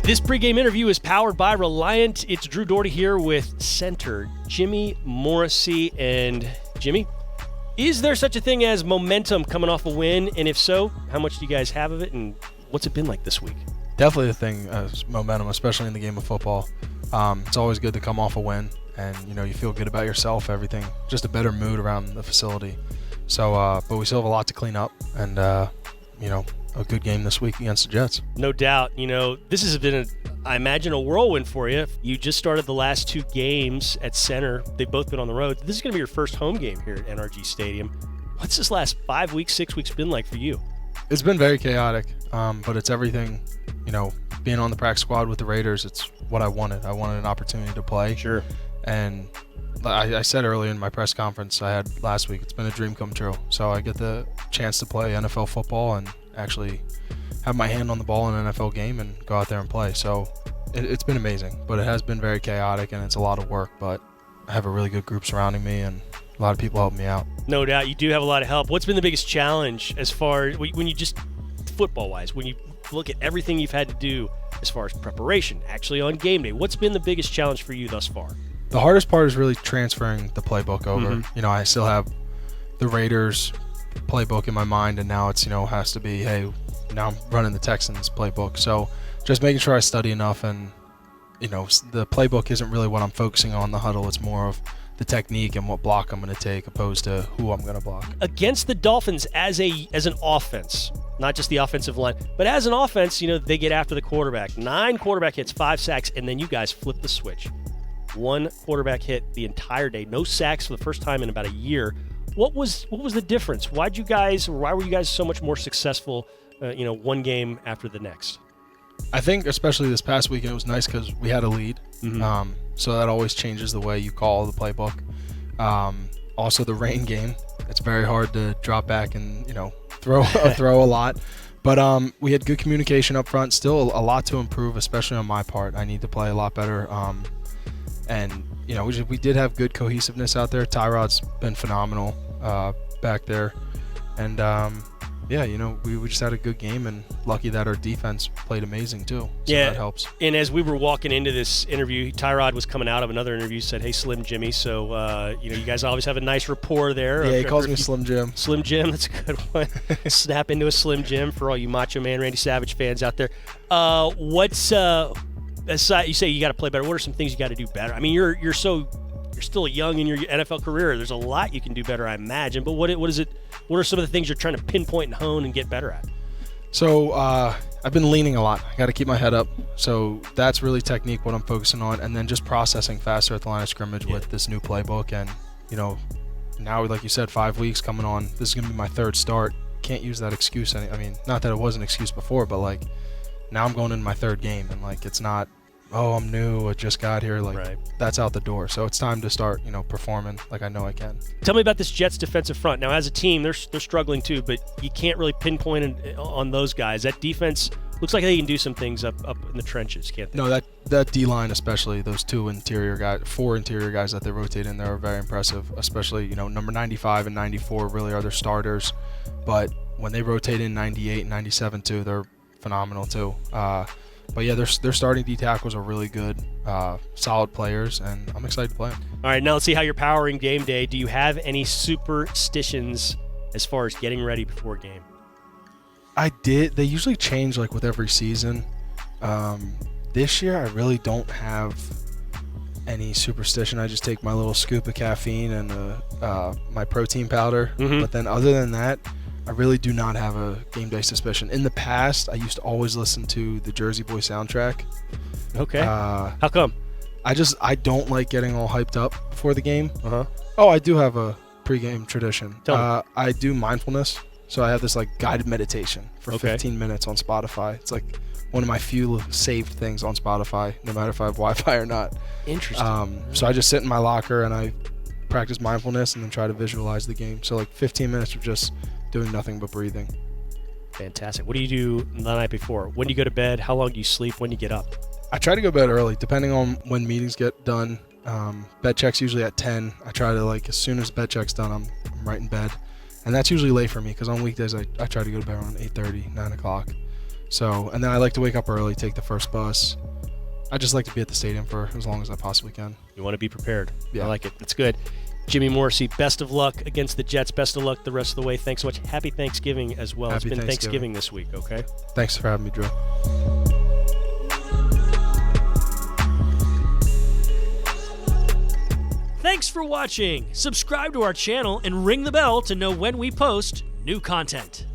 This pregame interview is powered by Reliant. It's Drew Dougherty here with center Jimmy Morrissey. And Jimmy, is there such a thing as momentum coming off a win? And if so, how much do you guys have of it? And what's it been like this week? Definitely a thing, momentum, especially in the game of football. It's always good to come off a win, and you feel good about yourself, everything, just a better mood around the facility. So, but we still have a lot to clean up, and a good game this week against the Jets. No doubt. This has been, I imagine, a whirlwind for you. You just started the last two games at center. They've both been on the road. This is going to be your first home game here at NRG Stadium. What's this last 5 weeks, 6 weeks been like for you? It's been very chaotic, but it's everything. Being on the practice squad with the Raiders, it's what I wanted. I wanted an opportunity to play. Sure. And I said earlier in my press conference I had last week, it's been a dream come true. So I get the chance to play NFL football and actually have my hand on the ball in an NFL game and go out there and play. So it's been amazing, but it has been very chaotic and it's a lot of work, but I have a really good group surrounding me and a lot of people helping me out. No doubt. You do have a lot of help. What's been the biggest challenge as far as when you just football-wise, when you look at everything you've had to do as far as preparation, actually on game day, what's been the biggest challenge for you thus far? The hardest part is really transferring the playbook over. Mm-hmm. I still have the Raiders playbook in my mind, and now it's, has to be, hey, now I'm running the Texans playbook. So just making sure I study enough, and, the playbook isn't really what I'm focusing on the huddle. It's more of the technique and what block I'm going to take opposed to who I'm going to block. Against the Dolphins as an offense, not just the offensive line, but as an offense, they get after the quarterback. 9 quarterback hits, 5 sacks, and then you guys flip the switch. 1 quarterback hit the entire day. No sacks for the first time in about a year. What was the difference? Why were you guys so much more successful, one game after the next? I think especially this past weekend it was nice because we had a lead. Mm-hmm. So that always changes the way you call the playbook. Also the rain game, it's very hard to drop back and, throw a lot. But we had good communication up front. Still a lot to improve, especially on my part. I need to play a lot better. And we did have good cohesiveness out there. Tyrod's been phenomenal back there. And we just had a good game, and lucky that our defense played amazing too. So that helps. And as we were walking into this interview, Tyrod was coming out of another interview, said, "Hey, Slim Jimmy." So you guys always have a nice rapport there. Yeah, he calls me Slim Jim. Slim Jim, that's a good one. Snap into a Slim Jim for all you Macho Man Randy Savage fans out there. Aside, you say you got to play better. What are some things you got to do better? I mean, you're still young in your NFL career. There's a lot you can do better, I imagine. But what is it? What are some of the things you're trying to pinpoint and hone and get better at? So I've been leaning a lot. I got to keep my head up. So that's really technique, what I'm focusing on, and then just processing faster at the line of scrimmage with this new playbook. And now, like you said, 5 weeks coming on. This is gonna be my 3rd start. Can't use that excuse. I mean, not that it was an excuse before, but now I'm going into my 3rd game, and it's not, oh, I'm new, I just got here. Right. That's out the door. So it's time to start, performing like I know I can. Tell me about this Jets defensive front. Now, as a team, they're struggling too, but you can't really pinpoint on those guys. That defense looks like they can do some things up in the trenches, can't they? No, that D-line especially, those 4 interior guys that they rotate in there are very impressive, especially, number 95 and 94 really are their starters. But when they rotate in 98 and 97 too, they're phenomenal too. But yeah, their starting D tackles are really good, solid players, and I'm excited to play them. All right, now let's see how you're powering game day. Do you have any superstitions as far as getting ready before a game? I did. They usually change with every season. This year, I really don't have any superstition. I just take my little scoop of caffeine and my protein powder. Mm-hmm. But then other than that, I really do not have a game day suspicion. In the past, I used to always listen to the Jersey Boy soundtrack. Okay. How come? I don't like getting all hyped up before the game. Uh-huh. Oh, I do have a pregame tradition. Tell me. I do mindfulness. So I have this guided meditation for 15 minutes on Spotify. It's one of my few saved things on Spotify, no matter if I have Wi-Fi or not. Interesting. So I just sit in my locker and I practice mindfulness and then try to visualize the game. So 15 minutes of just doing nothing but breathing. Fantastic. What do you do the night before? When do you go to bed? How long do you sleep? When do you get up? I try to go to bed early, depending on when meetings get done. Bed check's usually at 10. I try to as soon as bed check's done, I'm right in bed. And that's usually late for me because on weekdays I try to go to bed around 8:30, 9 o'clock. So, and then I like to wake up early, take the first bus. I just like to be at the stadium for as long as I possibly can. You want to be prepared. Yeah. I like it. That's good. Jimmy Morrissey, best of luck against the Jets. Best of luck the rest of the way. Thanks so much. Happy Thanksgiving as well. Happy It's been Thanksgiving this week, okay? Thanks for having me, Drew. Thanks for watching. Subscribe to our channel and ring the bell to know when we post new content.